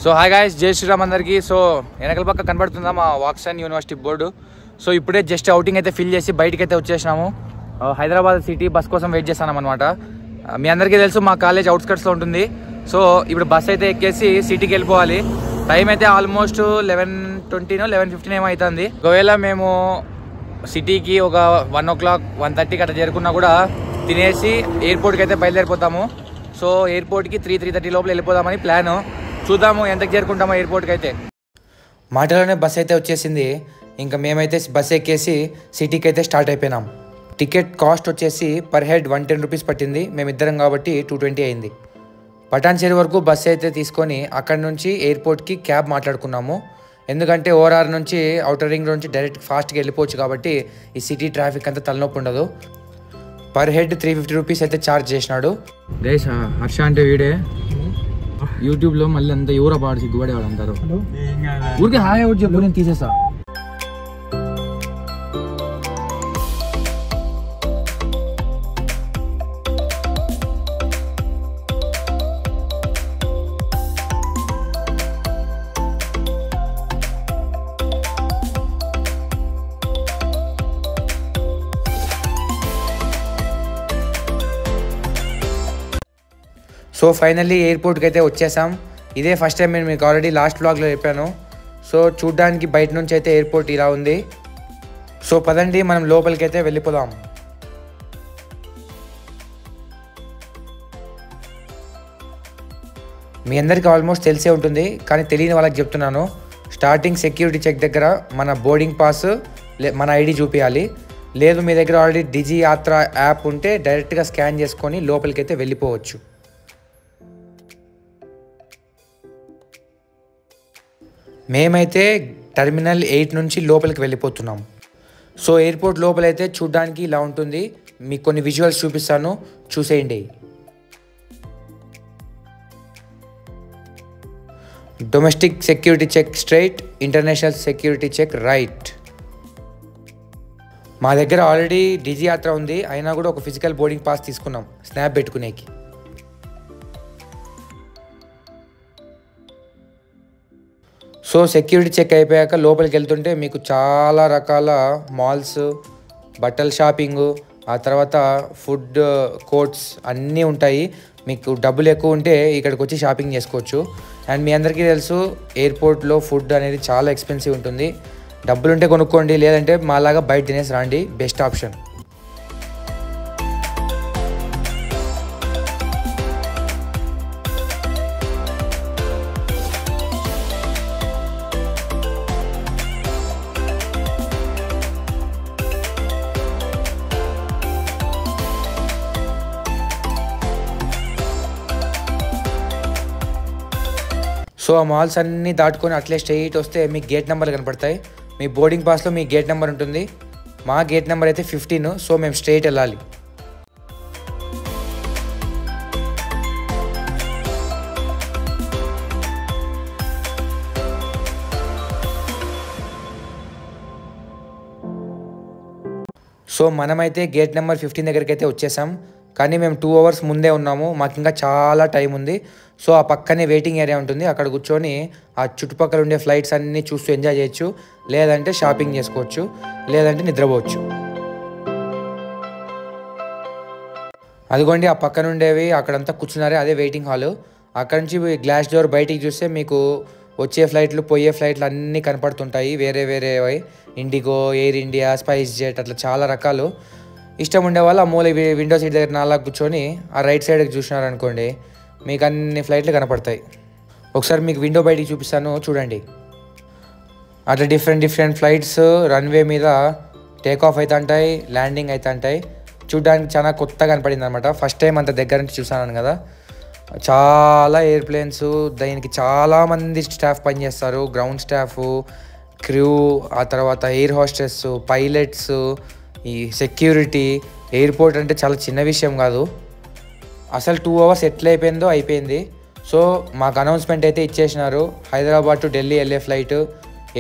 So hi guys, జై శ్రీరామ్ అందరికీ. So వెనకల పక్క కనబడుతుందా మా వాక్సన్ యూనివర్సిటీ బోర్డు. సో ఇప్పుడే జస్ట్ అవుటింగ్ అయితే ఫిల్ చేసి బయటికి అయితే వచ్చేసినాము. హైదరాబాద్ సిటీ బస్ కోసం వెయిట్ చేస్తున్నాం అనమాట. మీ అందరికీ తెలుసు మా కాలేజ్ అవుట్స్కట్స్లో ఉంటుంది. సో ఇప్పుడు బస్ అయితే ఎక్కేసి సిటీకి వెళ్ళిపోవాలి. టైం అయితే ఆల్మోస్ట్ 11:20 11:15 ఏమో అవుతుంది. ఒకవేళ మేము సిటీకి ఒక 1 o'clock 1:30 అట్లా చేరుకున్నా కూడా తినేసి ఎయిర్పోర్ట్కి అయితే బయలుదేరిపోతాము. సో ఎయిర్పోర్ట్కి 3:30 లోపల వెళ్ళిపోదామని ప్లాను. చూద్దాము ఎంతకు చేరుకుంటామో ఎయిర్పోర్ట్కి అయితే. మాటలోనే బస్ అయితే వచ్చేసింది. ఇంకా మేమైతే బస్ ఎక్కేసి సిటీకి అయితే స్టార్ట్ అయిపోయినాం. టికెట్ కాస్ట్ వచ్చేసి పర్ హెడ్ 110 రూపీస్ పట్టింది. మేమిద్దరం కాబట్టి 220 అయింది. పటాన్చేరు వరకు బస్ అయితే తీసుకొని అక్కడి నుంచి ఎయిర్పోర్ట్కి క్యాబ్ మాట్లాడుకున్నాము. ఎందుకంటే ఓఆర్ఆర్ నుంచి అవుటర్ రింగ్ నుంచి డైరెక్ట్ ఫాస్ట్గా వెళ్ళిపోవచ్చు కాబట్టి ఈ సిటీ ట్రాఫిక్ అంతా తలనొప్పి ఉండదు. పర్ హెడ్ 350 రూపీస్ అయితే ఛార్జ్ చేసినాడు. దేశ హర్ష అంటే వీడే యూట్యూబ్లో మళ్ళీ అంతా ఎవరో పాడు సిగ్గుపడేవాడు అంటారు. ఊరికే హాయ్ అవుట్ చెప్పు, నేను తీసేస్తా. సో ఫైనల్లీ ఎయిర్పోర్ట్కి అయితే వచ్చేసాం. ఇదే ఫస్ట్ టైం నేను మీకు ఆల్రెడీ లాస్ట్ వ్లాగ్లో చెప్పాను. సో చూడ్డానికి బయట నుంచి అయితే ఎయిర్పోర్ట్ ఇలా ఉంది. సో పదండి మనం లోపలికి అయితే వెళ్ళిపోదాం. మీ అందరికీ ఆల్మోస్ట్ తెలిసే ఉంటుంది, కానీ తెలియని వాళ్ళకి చెప్తున్నాను. స్టార్టింగ్ సెక్యూరిటీ చెక్ దగ్గర మన బోర్డింగ్ పాస్ మన ఐడి చూపించాలి. లేదు మీ దగ్గర ఆల్రెడీ డిజి యాత్ర యాప్ ఉంటే డైరెక్ట్గా స్కాన్ చేసుకొని లోపలికి అయితే వెళ్ళిపోవచ్చు. మేమైతే టెర్మినల్ 8 నుంచి లోపలికి వెళ్ళిపోతున్నాం. సో ఎయిర్పోర్ట్ లోపలైతే చూడ్డానికి ఇలా ఉంటుంది. మీకు కొన్ని విజువల్స్ చూపిస్తాను, చూసేయండి. Domestic security check straight, international security check right. మా దగ్గర ఆల్రెడీ డిజి యాత్ర ఉంది, అయినా కూడా ఒక ఫిజికల్ బోర్డింగ్ పాస్ తీసుకున్నాం స్నాప్ పెట్టుకునేకి. సో సెక్యూరిటీ చెక్ అయిపోయాక లోపలికి వెళ్తుంటే మీకు చాలా రకాల మాల్స్, బట్టల షాపింగు, ఆ తర్వాత ఫుడ్ కోర్ట్స్ అన్నీ ఉంటాయి. మీకు డబ్బులు ఎక్కువ ఉంటే ఇక్కడికి వచ్చి షాపింగ్ చేసుకోవచ్చు. అండ్ మీ అందరికీ తెలుసు ఎయిర్పోర్ట్లో ఫుడ్ అనేది చాలా ఎక్స్పెన్సివ్ ఉంటుంది. డబ్బులుంటే కొనుక్కోండి, లేదంటే మాలాగా బయట తినేసి రండి, బెస్ట్ ఆప్షన్. సో ఆ మాల్స్ అన్నీ దాటుకొని అట్లే స్ట్రైట్ వస్తే మీకు గేట్ నెంబర్లు కనపడతాయి. మీ బోర్డింగ్ పాస్లో మీ గేట్ నెంబర్ ఉంటుంది. మా గేట్ నెంబర్ అయితే 15. సో మేము స్ట్రైట్ వెళ్ళాలి. సో మనమైతే గేట్ నెంబర్ 15 దగ్గరికి అయితే వచ్చేసాం. కానీ మేము 2 hours ముందే ఉన్నాము, మాకు ఇంకా చాలా టైం ఉంది. సో ఆ పక్కనే వెయిటింగ్ ఏరియా ఉంటుంది, అక్కడ కూర్చొని ఆ చుట్టుపక్కల ఉండే ఫ్లైట్స్ అన్నీ చూస్తూ ఎంజాయ్ చేయొచ్చు, లేదంటే షాపింగ్ చేసుకోవచ్చు, లేదంటే నిద్రపోవచ్చు. అదిగోండి ఆ పక్కన ఉండేవి అక్కడంతా కూర్చున్నారే, అదే వెయిటింగ్ హాలు. అక్కడ నుంచి గ్లాస్ డోర్ బయటికి చూస్తే మీకు వచ్చే ఫ్లైట్లు పోయే ఫ్లైట్లు అన్నీ కనపడుతుంటాయి. వేరే వేరేవి IndiGo, air India, spice jet, అట్లా చాలా రకాలు. ఇష్టం ఉండేవాళ్ళు ఆ మూల విండో సీట్ దగ్గర నాలా కూర్చొని ఆ రైట్ సైడ్కి చూసినారనుకోండి మీకు అన్ని ఫ్లైట్లు కనపడతాయి. ఒకసారి మీకు విండో బయటికి చూపిస్తాను, చూడండి. అట్లా డిఫరెంట్ ఫ్లైట్స్ రన్వే మీద టేక్ ఆఫ్ అయితే ఉంటాయి, ల్యాండింగ్ అయితే ఉంటాయి. చూడడానికి చాలా కొత్తగా కనపడింది అనమాట. ఫస్ట్ టైం అంత దగ్గర నుంచి చూసాను కదా. చాలా ఎయిర్ప్లేన్స్, దానికి చాలామంది స్టాఫ్ పనిచేస్తారు. గ్రౌండ్ స్టాఫ్, క్రూ, ఆ తర్వాత ఎయిర్ హోస్టెస్, పైలట్స్, ఈ సెక్యూరిటీ. ఎయిర్పోర్ట్ అంటే చాలా చిన్న విషయం కాదు. అసలు 2 hours ఎట్లా అయిపోయిందో అయిపోయింది. సో మాకు అనౌన్స్మెంట్ అయితే ఇచ్చేసినారు, హైదరాబాద్ టు ఢిల్లీ వెళ్ళే ఫ్లైట్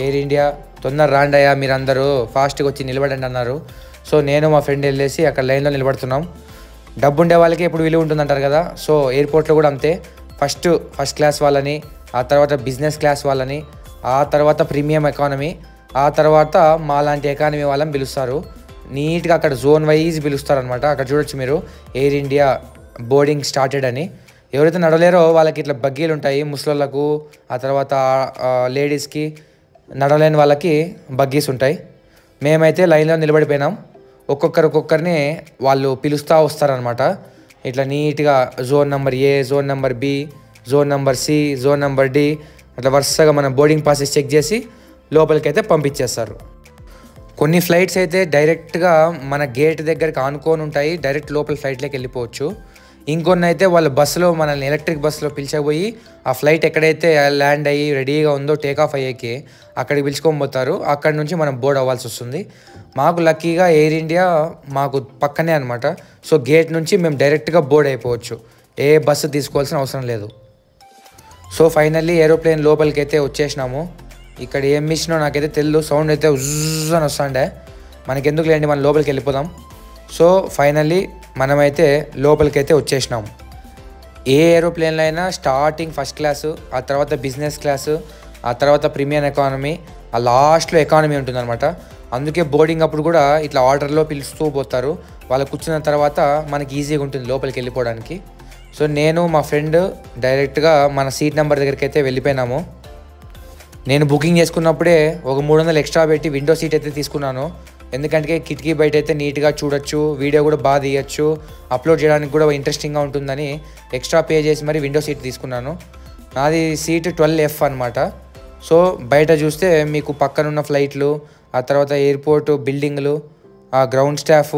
ఎయిర్ ఇండియా, తొందర రాండి అయ్యా మీరందరూ, ఫాస్ట్గా వచ్చి నిలబడండి అన్నారు. సో నేను మా ఫ్రెండ్ వెళ్ళేసి అక్కడ లైన్లో నిలబడుతున్నాం. డబ్బు ఉండే వాళ్ళకి ఎప్పుడు విలువ ఉంటుందంటారు కదా. సో ఎయిర్పోర్ట్లో కూడా అంతే, ఫస్ట్ క్లాస్ వాళ్ళని ఆ తర్వాత బిజినెస్ క్లాస్ వాళ్ళని, ఆ తర్వాత ప్రీమియం ఎకానమీ, ఆ తర్వాత మా లాంటి ఎకానమీ వాళ్ళని పిలుస్తారు. నీట్గా అక్కడ జోన్ వైజ్ పిలుస్తారు అనమాట. అక్కడ చూడొచ్చు మీరు ఎయిర్ ఇండియా బోర్డింగ్ స్టార్టెడ్ అని. ఎవరైతే నడవలేరో వాళ్ళకి ఇట్లా బగ్గీలు ఉంటాయి ముసలోళ్ళకు, ఆ తర్వాత లేడీస్కి, నడవలేని వాళ్ళకి బగ్గీస్ ఉంటాయి. మేమైతే లైన్లో నిలబడిపోయినాం. ఒక్కొక్కరిని వాళ్ళు పిలుస్తూ వస్తారనమాట. ఇట్లా నీట్గా zone number A, zone number B, zone number C, zone number D అట్లా వరుసగా మన బోర్డింగ్ పాసెస్ చెక్ చేసి లోపలికి అయితే పంపించేస్తారు. కొన్ని ఫ్లైట్స్ అయితే డైరెక్ట్గా మన గేట్ దగ్గరికి ఆనుకొని ఉంటాయి, డైరెక్ట్ లోపల ఫ్లైట్లోకి వెళ్ళిపోవచ్చు. ఇంకొన్ని అయితే వాళ్ళ బస్సులో మనల్ని ఎలక్ట్రిక్ బస్సులో పిలిచకపోయి ఆ ఫ్లైట్ ఎక్కడైతే ల్యాండ్ అయ్యి రెడీగా ఉందో టేక్ ఆఫ్ అయ్యేకి అక్కడికి పిలుచుకొని పోతారు. అక్కడి నుంచి మనం బోర్డ్ అవ్వాల్సి వస్తుంది. మాకు లక్కీగా ఎయిర్ ఇండియా మాకు పక్కనే అనమాట. సో గేట్ నుంచి మేము డైరెక్ట్గా బోర్డ్ అయిపోవచ్చు, ఏ బస్సు తీసుకోవాల్సిన అవసరం లేదు. సో ఫైనల్లీ ఏరోప్లేన్ లోపలికి అయితే వచ్చేసినాము. ఇక్కడ ఏం మిషనో నాకైతే తెలియదు, సౌండ్ అయితే ఉజ్జ్ అని వస్తుండే. మనకెందుకు లేండి, మనం లోపలికి వెళ్ళిపోదాం. సో ఫైనల్లీ మనమైతే లోపలికి అయితే వచ్చేసినాము. ఏ ఏరోప్లేన్లో అయినా స్టార్టింగ్ ఫస్ట్ క్లాసు, ఆ తర్వాత బిజినెస్ క్లాసు, ఆ తర్వాత ప్రీమియం ఎకానమీ, ఆ లాస్ట్లో ఎకానమీ ఉంటుందన్నమాట. అందుకే బోర్డింగ్ అప్పుడు కూడా ఇట్లా ఆర్డర్లో పిలుస్తూ పోతారు. వాళ్ళు కూర్చున్న తర్వాత మనకి ఈజీగా ఉంటుంది లోపలికి వెళ్ళిపోవడానికి. సో నేను మా ఫ్రెండ్ డైరెక్ట్గా మన సీట్ నెంబర్ దగ్గరికి అయితే వెళ్ళిపోయినాము. నేను బుకింగ్ చేసుకున్నప్పుడే ఒక 300 ఎక్స్ట్రా పెట్టి విండో సీట్ అయితే తీసుకున్నాను. ఎందుకంటే కిటికీ బయట అయితే నీట్గా చూడొచ్చు, వీడియో కూడా బాగా తీయచ్చు, అప్లోడ్ చేయడానికి కూడా ఇంట్రెస్టింగ్గా ఉంటుందని ఎక్స్ట్రా పే చేసి మరి విండో సీట్ తీసుకున్నాను. నాది సీట్ 12F అనమాట. సో బయట చూస్తే మీకు పక్కనున్న ఫ్లైట్లు, ఆ తర్వాత ఎయిర్పోర్ట్ బిల్డింగ్లు, ఆ గ్రౌండ్ స్టాఫ్,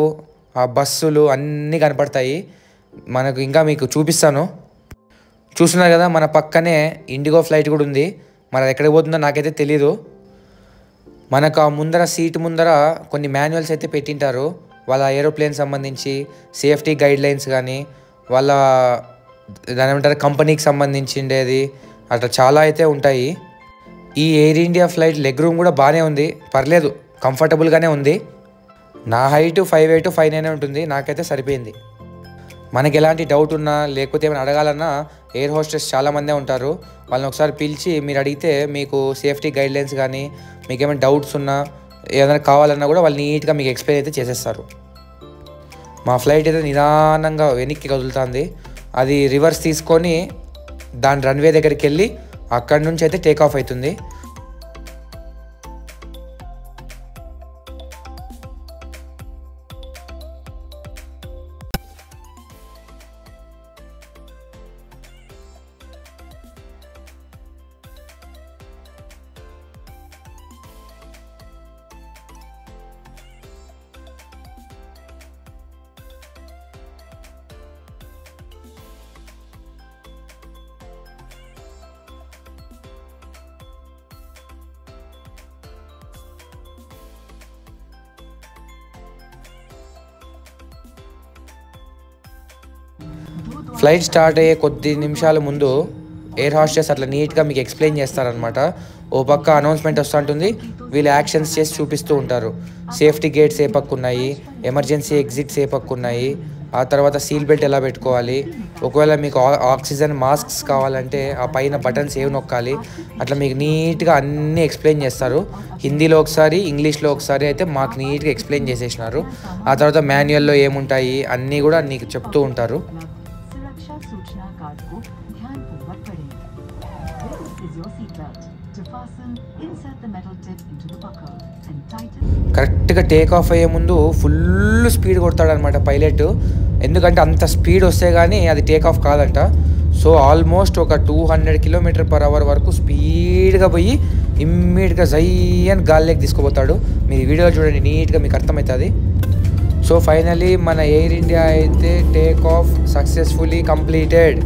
ఆ బస్సులు అన్నీ కనపడతాయి మనకు. ఇంకా మీకు చూపిస్తాను. చూస్తున్నారు కదా, మన పక్కనే ఇండిగో ఫ్లైట్ కూడా ఉంది. మరి అది ఎక్కడికి పోతుందో నాకైతే తెలీదు. మనకు ఆ ముందర సీట్ ముందర కొన్ని మాన్యువల్స్ అయితే పెట్టింటారు, వాళ్ళ ఏరోప్లేన్ సంబంధించి సేఫ్టీ గైడ్ లైన్స్ కానీ, వాళ్ళ దాని ఏమంటారు కంపెనీకి సంబంధించిండేది, అట్లా చాలా అయితే ఉంటాయి. ఈ air India flight leg room కూడా బాగానే ఉంది, పర్లేదు, కంఫర్టబుల్గానే ఉంది. నా హైట్ 5'8", 5'9" ఉంటుంది, నాకైతే సరిపోయింది. మనకి ఎలాంటి డౌట్ ఉన్నా లేకపోతే ఏమైనా అడగాలన్నా ఎయిర్ హోస్టెస్ చాలామందే ఉంటారు. వాళ్ళని ఒకసారి పిలిచి మీరు అడిగితే మీకు సేఫ్టీ గైడ్లైన్స్ కానీ, మీకు ఏమైనా డౌట్స్ ఉన్నా ఏదైనా కావాలన్నా కూడా వాళ్ళు నీట్గా మీకు ఎక్స్ప్లెయిన్ అయితే చేసేస్తారు. మా ఫ్లైట్ అయితే నిదానంగా వెనక్కి కదులుతుంది. అది రివర్స్ తీసుకొని దాని రన్వే దగ్గరికి వెళ్ళి అక్కడి నుంచి అయితే టేక్ ఆఫ్ అవుతుంది. ఫ్లైట్ స్టార్ట్ అయ్యే కొద్ది నిమిషాల ముందు ఎయిర్ హాస్టెస్ అట్లా నీట్గా మీకు ఎక్స్ప్లెయిన్ చేస్తారనమాట. ఓ పక్క అనౌన్స్మెంట్ వస్తూ ఉంటుంది, వీళ్ళు యాక్షన్స్ చేసి చూపిస్తూ ఉంటారు. సేఫ్టీ గేట్స్ ఏ పక్క ఉన్నాయి, ఎమర్జెన్సీ ఎగ్జిట్స్ ఏ పక్క ఉన్నాయి, ఆ తర్వాత సీల్ బెల్ట్ ఎలా పెట్టుకోవాలి, ఒకవేళ మీకు ఆక్సిజన్ మాస్క్స్ కావాలంటే ఆ పైన బటన్స్ ఏవి నొక్కాలి, అట్లా మీకు నీట్గా అన్నీ ఎక్స్ప్లెయిన్ చేస్తారు. హిందీలో ఒకసారి, ఇంగ్లీష్లో ఒకసారి అయితే మాకు నీట్గా ఎక్స్ప్లెయిన్ చేసేసినారు. ఆ తర్వాత మాన్యువల్లో ఏముంటాయి అన్నీ కూడా నీకు చెప్తూ ఉంటారు. కరెక్ట్గా టేక్ ఆఫ్ అయ్యే ముందు ఫుల్ స్పీడ్ కొడతాడనమాట పైలట్. ఎందుకంటే అంత స్పీడ్ వస్తే కానీ అది టేక్ ఆఫ్ కాదంట. సో ఆల్మోస్ట్ ఒక 200 km/h వరకు స్పీడ్గా పోయి ఇమ్మీడియట్గా జయ్యని గాల్లోకి తీసుకుపోతాడు. మీరు వీడియోలో చూడండి, నీట్గా మీకు అర్థమవుతుంది. సో ఫైనలీ మన ఎయిర్ ఇండియా అయితే టేక్ ఆఫ్ సక్సెస్ఫుల్లీ కంప్లీటెడ్.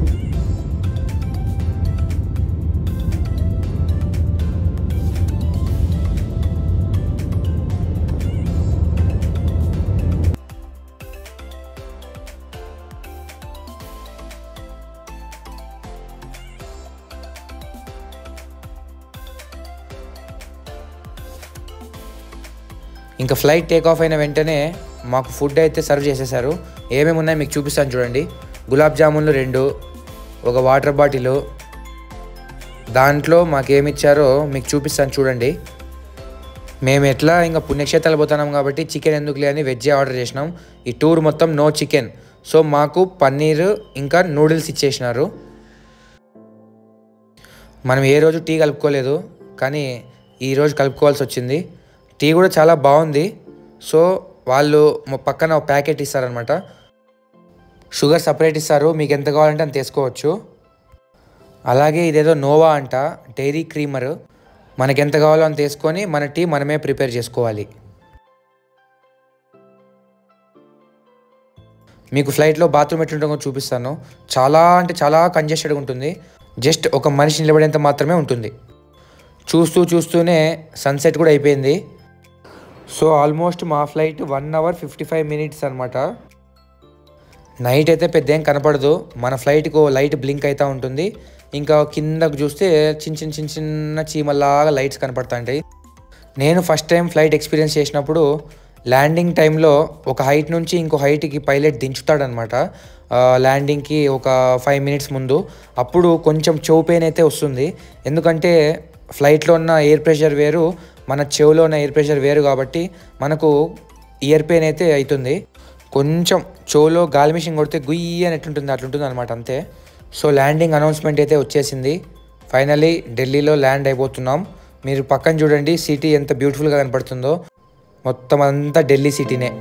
ఇంకా ఫ్లైట్ టేక్ ఆఫ్ అయిన వెంటనే మాకు ఫుడ్ అయితే సర్వ్ చేసేసారు. ఏమేమి ఉన్నాయో మీకు చూపిస్తాను చూడండి. గులాబ్ జామున్లు 2, ఒక వాటర్ బాటిల్, దాంట్లో మాకేమిచ్చారో మీకు చూపిస్తాను చూడండి. మేము ఎట్లా ఇంకా పుణ్యక్షేత్రాలు పోతున్నాం కాబట్టి చికెన్ ఎందుకులే అని వెజ్ ఆర్డర్ చేసినాం. ఈ టూర్ మొత్తం నో చికెన్. సో మాకు పన్నీర్ ఇంకా నూడిల్స్ ఇచ్చేసినారు. మనం ఏ రోజు టీ కలుపుకోలేదు, కానీ ఈరోజు కలుపుకోవాల్సి వచ్చింది. టీ కూడా చాలా బాగుంది. సో వాళ్ళు పక్కన ఒక ప్యాకెట్ ఇస్తారనమాట. షుగర్ సపరేట్ ఇస్తారు, మీకు ఎంత కావాలంటే అంత తీసుకోవచ్చు. అలాగే ఇదేదో నోవా అంట, డైరీ క్రీమర్. మనకి ఎంత కావాలో అంత తీసుకొని మన టీ మనమే ప్రిపేర్ చేసుకోవాలి. మీకు ఫ్లైట్లో బాత్రూమ్ ఎట్లుంటుందో చూపిస్తాను. చాలా అంటే చాలా కంజెస్టెడ్గా ఉంటుంది. జస్ట్ ఒక మనిషి నిలబడేంత మాత్రమే ఉంటుంది. చూస్తూనే సన్సెట్ కూడా అయిపోయింది. సో ఆల్మోస్ట్ మా ఫ్లైట్ 1 hour 55 minutes అనమాట. నైట్ అయితే పెద్ద ఏం కనపడదు. మన ఫ్లైట్కు లైట్ బ్లింక్ అవుతూ ఉంటుంది. ఇంకా కిందకు చూస్తే చిన్న చీమల్లాగా లైట్స్ కనపడుతుంటాయి. నేను ఫస్ట్ టైం ఫ్లైట్ ఎక్స్పీరియన్స్ చేసినప్పుడు ల్యాండింగ్ టైంలో ఒక హైట్ నుంచి ఇంకో హైట్కి పైలట్ దించుతాడనమాట. ల్యాండింగ్కి ఒక 5 minutes ముందు. అప్పుడు కొంచెం చెవు పెయిన్ అయితే వస్తుంది. ఎందుకంటే ఫ్లైట్లో ఉన్న ఎయిర్ ప్రెషర్ వేరు, మన చెవులో ఉన్న ఎయిర్ ప్రెషర్ వేరు కాబట్టి మనకు ఇయర్ పెయిన్ అయితే అవుతుంది. కొంచెం చెవులో గాలి మిషన్ కొడితే గుయ్యి అని ఎట్లుంటుంది అట్లుంటుంది అనమాట, అంతే. సో ల్యాండింగ్ అనౌన్స్మెంట్ అయితే వచ్చేసింది. ఫైనలీ ఢిల్లీలో ల్యాండ్ అయిపోతున్నాం. మీరు పక్కన చూడండి సిటీ ఎంత బ్యూటిఫుల్గా కనపడుతుందో. మొత్తం అంతా ఢిల్లీ సిటీనే.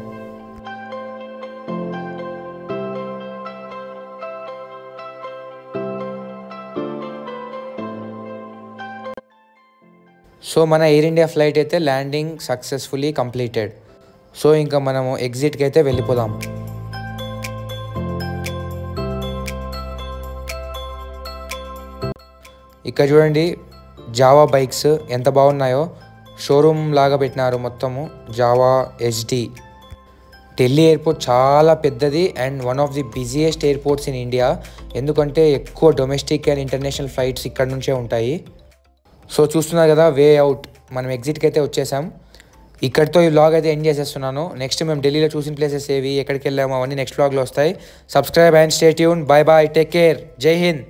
సో మన ఎయిర్ ఇండియా ఫ్లైట్ అయితే ల్యాండింగ్ సక్సెస్ఫుల్లీ కంప్లీటెడ్. సో ఇంకా మనము ఎగ్జిట్కి అయితే వెళ్ళిపోదాం. ఇక్కడ చూడండి జావా బైక్స్ ఎంత బాగున్నాయో. షోరూమ్ లాగా పెట్టినారు మొత్తము. Java HD. ఢిల్లీ ఎయిర్పోర్ట్ చాలా పెద్దది and one of the busiest airports in India. ఎందుకంటే ఎక్కువ డొమెస్టిక్ అండ్ ఇంటర్నేషనల్ ఫ్లైట్స్ ఇక్కడ నుంచే ఉంటాయి. సో చూస్తున్నారు కదా, వే అవుట్. మనం ఎగ్జిట్కి అయితే వచ్చేసాం. ఇక్కడితో ఈ వ్లాగ్ అయితే ఎండ్ చేసేస్తున్నాను. నెక్స్ట్ మేము ఢిల్లీలో చూసిన ప్లేసెస్ ఏవి, ఎక్కడికి వెళ్ళాము, అవన్నీ నెక్స్ట్ వ్లాగ్లో వస్తాయి. Subscribe and stay tune. Bye bye, take care, Jai Hind.